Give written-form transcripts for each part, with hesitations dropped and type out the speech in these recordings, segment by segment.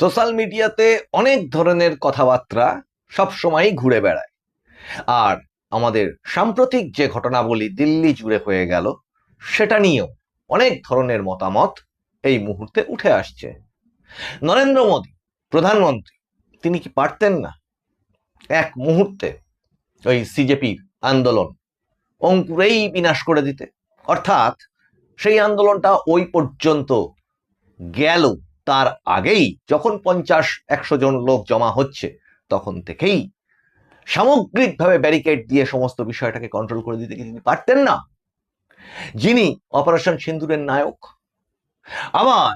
Social মিডিয়াতে অনেক ধরনের কথাবার্তা সবসময়ই ঘুরে বেড়ায়। আর আমাদের সাম্প্রতিক যে ঘটনাবলী দিল্লি জুড়ে হয়ে গেল, সেটা নিয়েও অনেক ধরনের মতামত এই মুহূর্তে উঠে আসছে। নরেন্দ্র মোদী প্রধানমন্ত্রী, তিনি কি পারতেন না এক মুহূর্তে ওই সিজেপির আন্দোলন অঙ্কুরেই বিনাশ করে দিতে? অর্থাৎ সেই আন্দোলনটা ওই পর্যন্ত গেল, তার আগেই যখন 50-100 জন লোক জমা হচ্ছে, তখন থেকেই সামগ্রিকভাবে ব্যারিকেড দিয়ে সমস্ত বিষয়টাকে কন্ট্রোল করে দিতে কি তিনি পারতেন না? যিনি অপারেশন সিন্দুরের নায়ক। আবার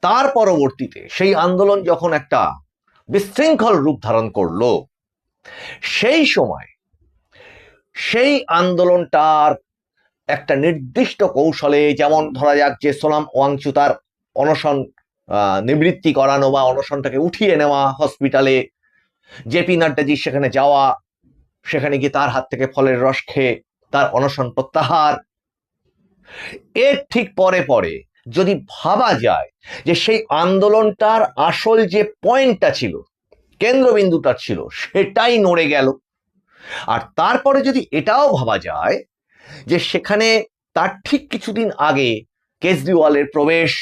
তার পরবর্তীতে সেই আন্দোলন যখন একটা বিশৃঙ্খল রূপ ধারণ করলো, সেই সময় সেই আন্দোলনটার একটা নির্দিষ্ট কৌশলে, যেমন ধরা যাক যে সোনাম ওয়াংচু তার অনশন নিবৃত্তি করানো বা অনশনটাকে উঠিয়ে নেওয়া হসপিটালে, জেপি নাড্ডাজি সেখানে যাওয়া, সেখানে গিয়ে তার হাত থেকে ফলের রস খেয়ে তার অনশন প্রত্যাহার। এর ঠিক পরে পরে যদি ভাবা যায় যে সেই আন্দোলনটার আসল যে পয়েন্টটা ছিল, কেন্দ্রবিন্দুটা ছিল, সেটাই নড়ে গেল। আর তারপরে যদি এটাও ভাবা যায় যে সেখানে তার ঠিক কিছুদিন আগে কেজরিওয়ালের প্রবেশ,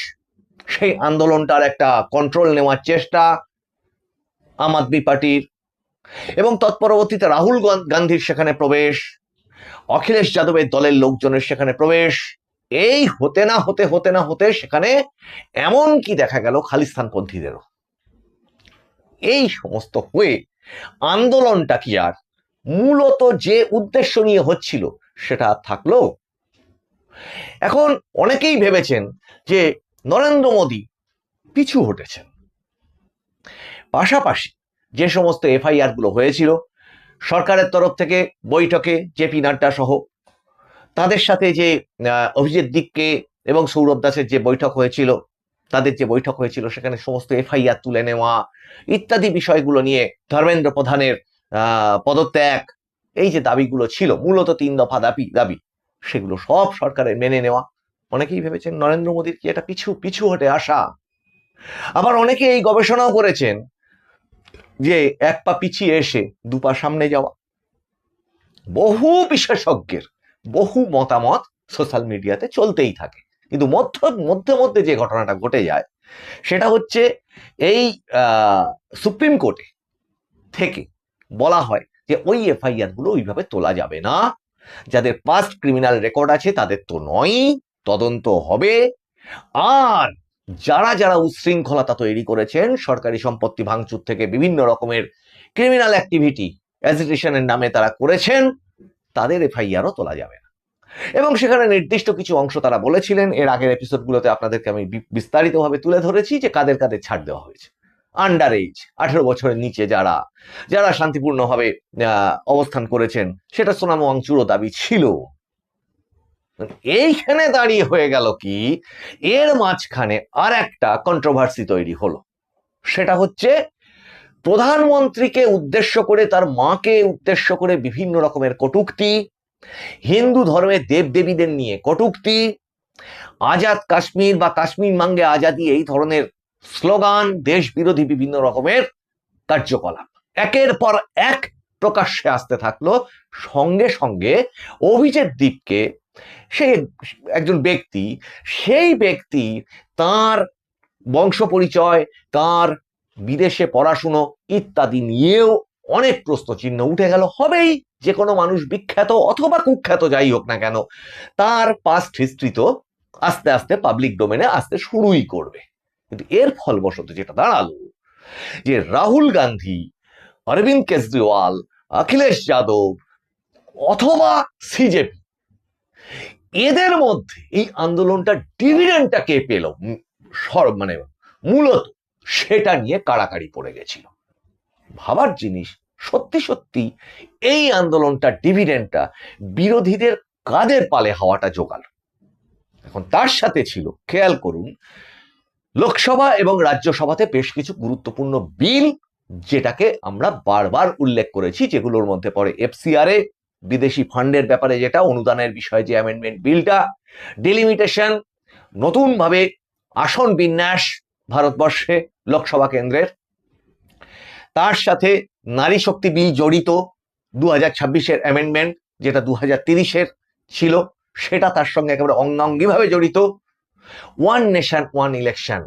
সেই আন্দোলনটার একটা কন্ট্রোল নেওয়ার চেষ্টা আম আদমি পার্টির, এবং তৎপরবর্তীতে রাহুল গান্ধীর সেখানে প্রবেশ, অখিলেশ যাদবের দলের লোকজনের সেখানে প্রবেশ, এই হতে না হতে সেখানে এমন কি দেখা গেল খালিস্তানপন্থীদেরও। এই সমস্ত হয়ে আন্দোলনটা কি আর মূলত যে উদ্দেশ্য নিয়ে হচ্ছিল সেটা থাকলো? এখন অনেকেই ভেবেছেন যে নরেন্দ্র মোদী পিছু হটেছেন। পাশাপাশি যে সমস্ত এফআইআর গুলো হয়েছিল সরকারের তরফ থেকে বৈঠকে, জেপি নাড্ডা সহ তাদের সাথে যে অভিজিৎ দিককে এবং সৌরভ দাসের যে বৈঠক হয়েছিল, তাদের যে বৈঠক হয়েছিল সেখানে সমস্ত এফআইআর তুলে নেওয়া ইত্যাদি বিষয়গুলো নিয়ে ধর্মেন্দ্র প্রধানের পদত্যাগ, এই যে দাবিগুলো ছিল, মূলত 3 দফা দাবি, সেগুলো সব সরকারের মেনে নেওয়া। অনেকেই ভেবেছেন নরেন্দ্র মোদীর কি এটা পিছু হটে আসা। আবার অনেকে এই গবেষণাও করেছেন যে এক পা পিছিয়ে এসে 2 পা সামনে যাওয়া। বহু বিশেষজ্ঞের বহু মতামত সোশ্যাল মিডিয়াতে চলতেই থাকে, কিন্তু মধ্যে যে ঘটনাটা ঘটে যায় সেটা হচ্ছে এই সুপ্রিম কোর্টে থেকে বলা হয় যে ওই এফআইআর গুলো ওইভাবে তোলা যাবে না, যাদের পাস্ট ক্রিমিনাল রেকর্ড আছে তাদের তো নয়, তদন্ত হবে। আর যারা উচ্ছৃঙ্খলতা তৈরি করেছেন, সরকারি সম্পত্তি ভাঙচুর থেকে বিভিন্ন রকমের ক্রিমিনাল অ্যাক্টিভিটি অ্যাজিটেশনের নামে তারা করেছেন, তাদের এফআইআরও তোলা যাবে না। এবং সেখানে নির্দিষ্ট কিছু অংশ তারা বলেছিলেন, এর আগের এপিসোডগুলোতে আপনাদেরকে আমি বিস্তারিতভাবে তুলে ধরেছি যে কাদের ছাড় দেওয়া হয়েছে। আন্ডার এজ, 18 বছরের নিচে যারা শান্তিপূর্ণভাবে অবস্থান করেছেন, সেটা সোনাম ওয়াংচুরও দাবি ছিল। এইখানে দাঁড়িয়ে হয়ে গেল কি, এর মাঝখানে আর একটা কন্ট্রোভার্সি তৈরি হলো। সেটা হচ্ছে প্রধানমন্ত্রীকে উদ্দেশ্য করে, তার মাকে উদ্দেশ্য করে বিভিন্ন রকমের কটূক্তি, হিন্দু ধর্মের দেবদেবীদের নিয়ে কটূক্তি, আজাদ কাশ্মীর বা কাশ্মীর মাঙ্গে আজাদি, এই ধরনের স্লোগান, দেশ বিরোধী বিভিন্ন রকমের কার্যকলাপ একের পর এক প্রকাশ্যে আসতে থাকলো। সঙ্গে সঙ্গে অভিজিৎ দীপকে, সে একজন ব্যক্তি, সেই ব্যক্তি তার বংশ পরিচয়, তার বিদেশে পড়াশুনো ইত্যাদি নিয়েও অনেক প্রশ্নচিহ্ন উঠে গেল। হবেই, যে কোনো মানুষ বিখ্যাত অথবা কুখ্যাত যাই হোক না কেন, তার পাস্ট হিস্ট্রি তো আস্তে আস্তে পাবলিক ডোমেনে আসতে শুরুই করবে। কিন্তু এর ফলবশত যেটা দাঁড়ালো যে রাহুল গান্ধী, অরবিন্দ কেজরিওয়াল, অখিলেশ যাদব অথবা সিজেপি, এদের মধ্যে এই আন্দোলনটা ডিভিডেন্ডটা কে পেল, মানে মূলত সেটা নিয়ে কাড়াকাড়ি পড়ে গেছিল। ভাবার জিনিস, সত্যি এই আন্দোলনটা ডিভিডেন্ডটা বিরোধীদের কাদের পালে হওয়াটা জোগাল। এখন তার সাথে ছিল, খেয়াল করুন, লোকসভা এবং রাজ্যসভাতে বেশ কিছু গুরুত্বপূর্ণ বিল, যেটাকে আমরা বারবার উল্লেখ করেছি, যেগুলোর মধ্যে পড়ে এফসিআরএ, বিদেশি ফান্ডের ব্যাপারে যেটা অনুদানের বিষয়ে যে অ্যামেন্ডমেন্ট বিলটা, ডিলিমিটেশন, নতুনভাবে আসন বিন্যাস, ভারতবর্ষে লোকসভা কেন্দ্রের। তার সাথে নারী শক্তি বিল জড়িত, 2026-এর অ্যামেন্ডমেন্ট যেটা 2030-এর ছিল সেটা তার সঙ্গে একেবারে অঙ্গাঙ্গিভাবে জড়িত। ওয়ান নেশন ওয়ান ইলেকশন,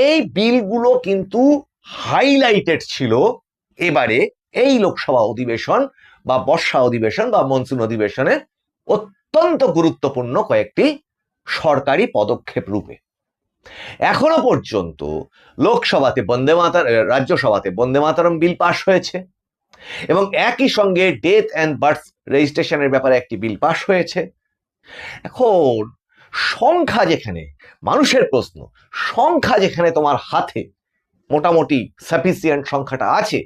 এই বিলগুলো কিন্তু হাইলাইটেড ছিল এবারে এই লোকসভা অধিবেশন বা বর্ষা অধিবেশন বা মনসুন অধিবেশনের অত্যন্ত গুরুত্বপূর্ণ কয়েকটি সরকারি পদক্ষেপ রূপে। এখনো পর্যন্ত লোকসভাতে বন্দে মাতরম, রাজ্যসভাতে বন্দে মাতরম বিল পাশ হয়েছে এবং একই সঙ্গে ডেথ অ্যান্ড বার্থ রেজিস্ট্রেশনের ব্যাপারে একটি বিল পাশ হয়েছে। এখন সংখ্যা যেখানে, মানুষের প্রশ্ন, সংখ্যা যেখানে তোমার হাতে মোটামুটি সাফিসিয়েন্ট সংখ্যাটা আছে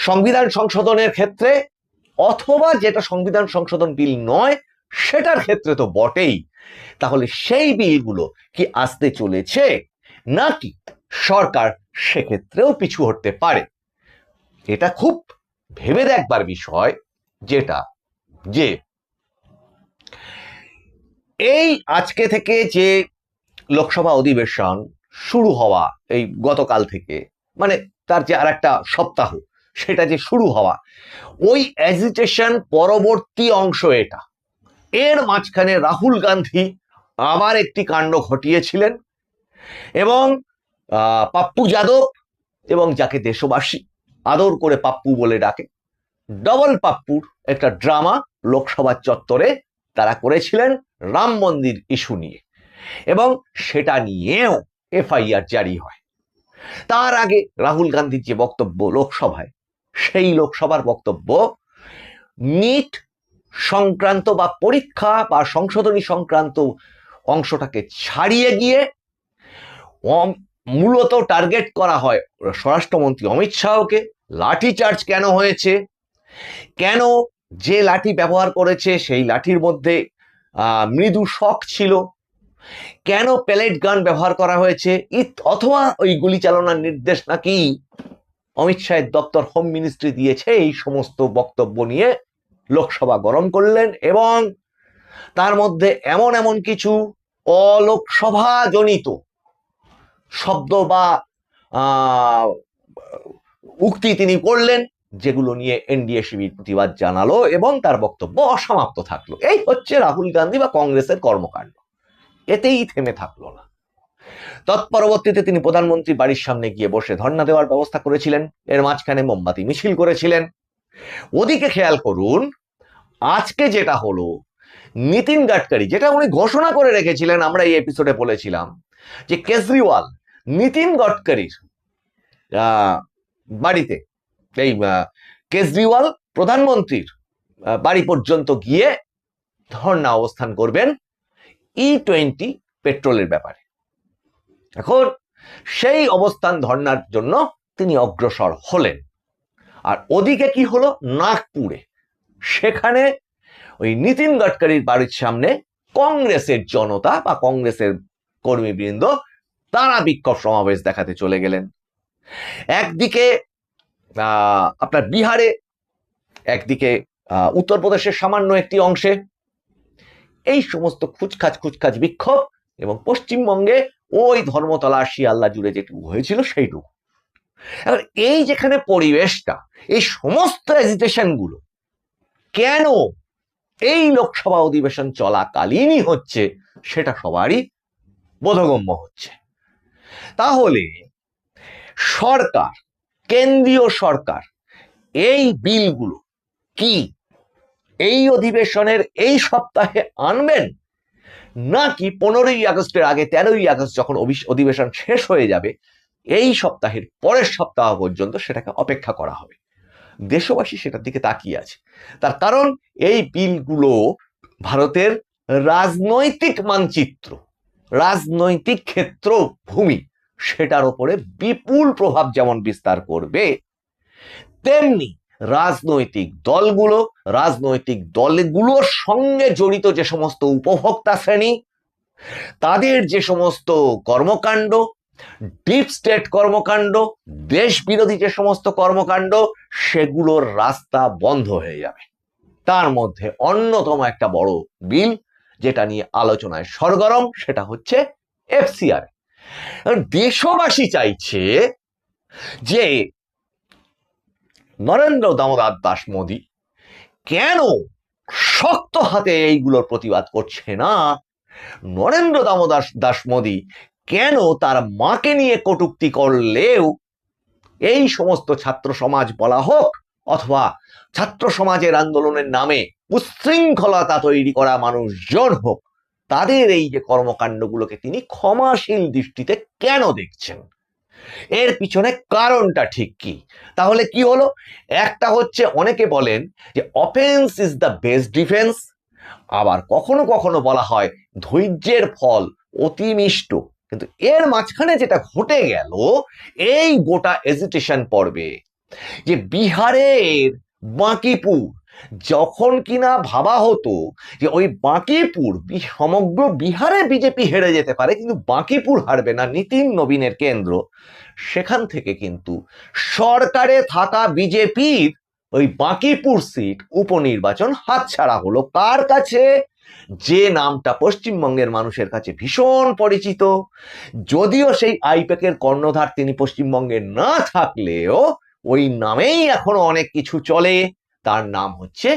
সংবিধান সংশোধনের ক্ষেত্রে, অথবা যেটা সংবিধান সংশোধন বিল নয় সেটার ক্ষেত্রে তো বটেই, তাহলে সেই বিলগুলো কি আসতে চলেছে নাকি সরকার সেক্ষেত্রেও পিছু হটতে পারে? এটা খুব ভেবে দেখবার বিষয়, যেটা যে এই আজকে থেকে যে লোকসভা অধিবেশন শুরু হওয়া, এই গতকাল থেকে, মানে তার যে আর একটা সপ্তাহ সেটা যে শুরু হওয়া, ওই অ্যাজিটেশন পরবর্তী অংশ এটা। এর মাঝখানে রাহুল গান্ধী আবার একটি কাণ্ড ঘটিয়েছিলেন এবং পাপ্পু যাদব, এবং যাকে দেশবাসী আদর করে পাপ্পু বলে ডাকে, ডবল পাপ্পুর একটা ড্রামা লোকসভা চত্বরে তারা করেছিলেন রাম মন্দির ইস্যু নিয়ে, এবং সেটা নিয়েও এফআইআর জারি হয়। তার আগে রাহুল গান্ধীর যে বক্তব্য লোকসভায়, সেই লোকসভার বক্তব্য নিট সংক্রান্ত বা পরীক্ষা বা সংশোধনী সংক্রান্ত অংশটাকে ছাড়িয়ে গিয়ে মূলত টার্গেট করা হয় স্বরাষ্ট্রমন্ত্রী অমিত শাহকে। লাঠি চার্জ কেন হয়েছে, কেন যে লাঠি ব্যবহার করেছে সেই লাঠির মধ্যে মৃদু শক ছিল, কেন প্যালেট গান ব্যবহার করা হয়েছে, অথবা ওই গুলি চালানোর নির্দেশ নাকি অমিত শাহের দপ্তর হোম মিনিস্ট্রি দিয়েছে, এই সমস্ত বক্তব্য নিয়ে লোকসভা গরম করলেন। এবং তার মধ্যে এমন এমন কিছু অলোকসভা জনিত শব্দ বা উক্তি তিনি করলেন, যেগুলো নিয়ে এনডিএ শিবির প্রতিবাদ জানালো এবং তার বক্তব্য অসমাপ্ত থাকলো। এই হচ্ছে রাহুল গান্ধী বা কংগ্রেসের কর্মকাণ্ড, এতেই থেমে থাকলো না। তৎপরবর্তীতে তিনি প্রধানমন্ত্রী বাড়ির সামনে গিয়ে বসে ধর্ণা দেওয়ার ব্যবস্থা করেছিলেন, এর মাঝখানে মোমবাতি মিছিল করেছিলেন। ওদিকে খেয়াল করুন, আজকে যেটা হলো, নীতিন গাডকারি, যেটা উনি ঘোষণা করে রেখেছিলেন, আমরা এই এপিসোডে বলেছিলাম যে কেজরিওয়াল নীতিন গডকারির বাড়িতে, এই কেজরিওয়াল প্রধানমন্ত্রীর বাড়ি পর্যন্ত গিয়ে ধর্ণা অবস্থান করবেন E20 পেট্রোলের ব্যাপারে। এখন সেই অবস্থান ধর্ণার জন্য তিনি অগ্রসর হলেন। আর ওদিকে কি হলো, নাগপুরে, সেখানে ওই নীতিন গডকারির বাড়ির সামনে কংগ্রেসের জনতা বা কংগ্রেসের কর্মীবৃন্দ তারা বিক্ষোভ সমাবেশ দেখাতে চলে গেলেন। একদিকে আপনার বিহারে, একদিকে উত্তরপ্রদেশের সামান্য একটি অংশে এই সমস্ত খুচখাচ বিক্ষোভ, এবং পশ্চিমবঙ্গে ওই ধর্মতলা শিয়ালদা জুড়ে যেটুকু হয়েছিল সেইটুকু। এবার এই যেখানে পরিবেশটা, এই সমস্ত এজিটেশন গুলো কেন এই লোকসভা অধিবেশন চলাকালীনই হচ্ছে, সেটা সবারই বোধগম্য হচ্ছে। তাহলে সরকার, কেন্দ্রীয় সরকার এই বিলগুলো কি এই অধিবেশনের এই সপ্তাহে আনবেন, নাকি 15ই আগস্টের আগে 13ই আগস্ট যখন অধিবেশন শেষ হয়ে যাবে এই সপ্তাহের পরের সপ্তাহ পর্যন্ত সেটাকে অপেক্ষা করা হবে? দেশবাসী সেটার দিকে তাকিয়ে আছে। তার কারণ এই বিলগুলো ভারতের রাজনৈতিক মানচিত্র, রাজনৈতিক ক্ষেত্র ভূমি, সেটার উপরে বিপুল প্রভাব যেমন বিস্তার করবে, তেমনি রাজনৈতিক দলগুলোর সঙ্গে জড়িত যে সমস্ত উপভোক্তা শ্রেণী, তাদের যে সমস্ত কর্মকাণ্ড, ডিপ স্টেট কর্মকাণ্ড, দেশ বিরোধী যে সমস্ত কর্মকাণ্ড, সেগুলোর রাস্তা বন্ধ হয়ে যাবে। তার মধ্যে অন্যতম একটা বড় বিল যেটা নিয়ে আলোচনায় সরগরম, সেটা হচ্ছে FCRA, দেশবাসী চাইছে যে নরেন্দ্র দামোদর দাস মোদী কেন শক্ত হাতে এইগুলোর প্রতিবাদ করছে না, নরেন্দ্র দামোদর দাস মোদী কেন তার মাকে নিয়ে কটূক্তি করলেও এই সমস্ত ছাত্র সমাজ বলা হোক অথবা ছাত্র সমাজের আন্দোলনের নামে উচ্ছৃঙ্খলতা তৈরি করা মানুষজন হোক, তাদের এই যে কর্মকাণ্ডগুলোকে তিনি ক্ষমাশীল দৃষ্টিতে কেন দেখছেন, এর পিছনে কারণটা ঠিক কি? তাহলে কি হলো? একটা হচ্ছে অনেকে বলেন যে offence is the best defence, আবার কখনো কখনো বলা হয় ধৈর্যের ফল অতি মিষ্ট। কিন্তু এর মাঝখানে যেটা ঘটে গেল এই গোটা এজিটেশন পর্বে, যে বিহারের বাঁকিপুর, যখন কিনা ভাবা হতো যে ওই বাঁকিপুর সমগ্র বিহারে বিজেপি হেরে যেতে পারে কিন্তু বাঁকিপুর হারবে না, নিতিন নবীনের কেন্দ্র, সেখান থেকে কিন্তু সরকারে থাকা বিজেপির ওই বাঁকিপুর সিট উপনির্বাচন হাতছাড়া হলো। কার কাছে? যে নামটা পশ্চিমবঙ্গের মানুষের কাছে ভীষণ পরিচিত, যদিও সেই আইপ্যাকের কর্ণধার তিনি পশ্চিমবঙ্গে না থাকলেও ওই নামেই এখনো অনেক কিছু চলে। তার নাম হচ্ছে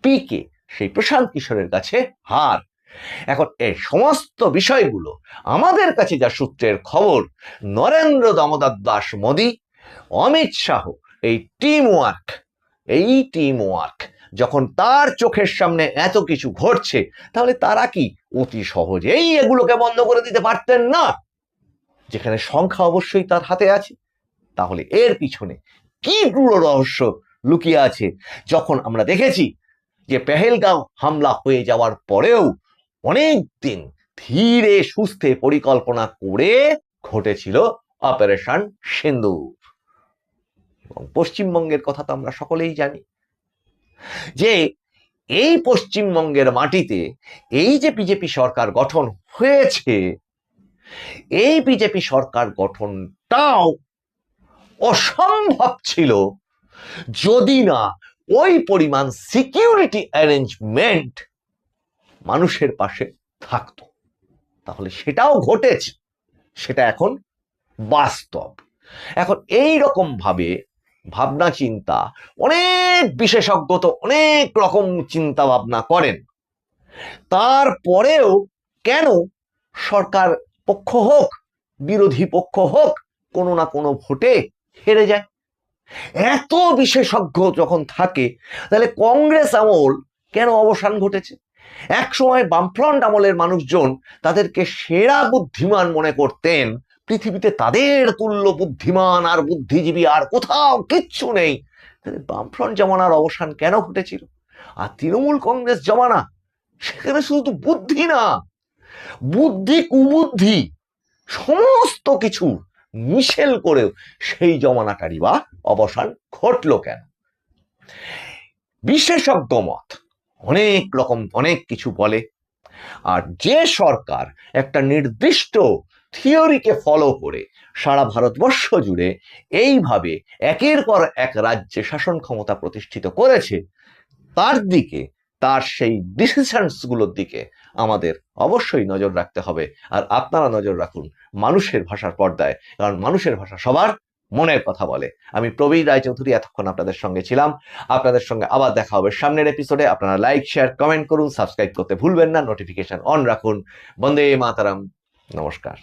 পিকে, সেই প্রশান্ত কিশোরের কাছে হার। এখন এই সমস্ত বিষয়গুলো আমাদের কাছে যা সূত্রের খবর, নরেন্দ্র দামোদর দাস মোদী, অমিত শাহ, এই টিম ওয়ার্ক যখন তার চোখের সামনে এত কিছু ঘটছে, তাহলে তারা কি অতি সহজেই এগুলোকে বন্ধ করে দিতে পারতেন না? যেখানে সংখ্যা অবশ্যই তার হাতে আছে। তাহলে এর পিছনে কি পুরো রহস্য লুকিয়ে আছে? যখন আমরা দেখেছি যে পেহেলগাঁও হামলা হয়ে যাওয়ার পরেও অনেক দিন ধীরে সুস্থে পরিকল্পনা করে ঘটেছিল অপারেশন সিন্দুর। এবং পশ্চিমবঙ্গের কথা তো আমরা সকলেই জানি যে এই পশ্চিমবঙ্গের মাটিতে এই যে বিজেপি সরকার গঠন হয়েছে, এই বিজেপি সরকার গঠনটাও অসম্ভব ছিল যদি না ওই পরিমাণ সিকিউরিটি অ্যারেঞ্জমেন্ট মানুষের পাশে থাকতো। তাহলে সেটাও ঘটেছে, সেটা এখন বাস্তব। এখন এই রকম ভাবে ভাবনা চিন্তা অনেক বিশেষজ্ঞ তো অনেক রকম চিন্তা ভাবনা করেন, তারপরেও কেন সরকার পক্ষ হোক বিরোধী পক্ষ হোক কোনো না কোনো ভোটে হেরে যায়? এত বিশেষজ্ঞ যখন থাকে তাহলে কংগ্রেস আমল কেন অবসান ঘটেছে? এক সময় বামফ্রন্ট আমলের মানুষজন তাদেরকে সেরা বুদ্ধিমান মনে করতেন, পৃথিবীতে তাদের তুল্য বুদ্ধিমান আর বুদ্ধিজীবী আর কোথাও কিচ্ছু নেই। বামফ্রন্ট জমানার অবসান কেন ঘটেছিল? আর তৃণমূল কংগ্রেস জমানা, সেখানে শুধু বুদ্ধি না, বুদ্ধি কুবুদ্ধি সমস্ত কিছু মিশেল করেও সেই জমানাটারই বা অবসান ঘটল কেন? বিশেষজ্ঞ মত অনেক রকম অনেক কিছু বলে। আর যে সরকার একটা নির্দিষ্ট থিওরিকে ফলো করে সারা ভারতবর্ষ জুড়ে এইভাবে একের পর এক রাজ্যে শাসন ক্ষমতা প্রতিষ্ঠিত করেছে, তার দিকে, তার সেই ডিসিশনস গুলোর দিকে আমাদের অবশ্যই নজর রাখতে হবে। আর আপনারা নজর রাখুন মানুষের ভাষার পর্দায়, কারণ মানুষের ভাষা সবার মনের কথা বলে। আমি প্রবীর রায়চৌধুরী এতক্ষণ আপনাদের সঙ্গে ছিলাম। আপনাদের সঙ্গে আবার দেখা হবে সামনের এপিসোডে। আপনারা লাইক, শেয়ার, কমেন্ট করুন, সাবস্ক্রাইব করতে ভুলবেন না, নোটিফিকেশন অন রাখুন। বন্দে মাতারাম, নমস্কার।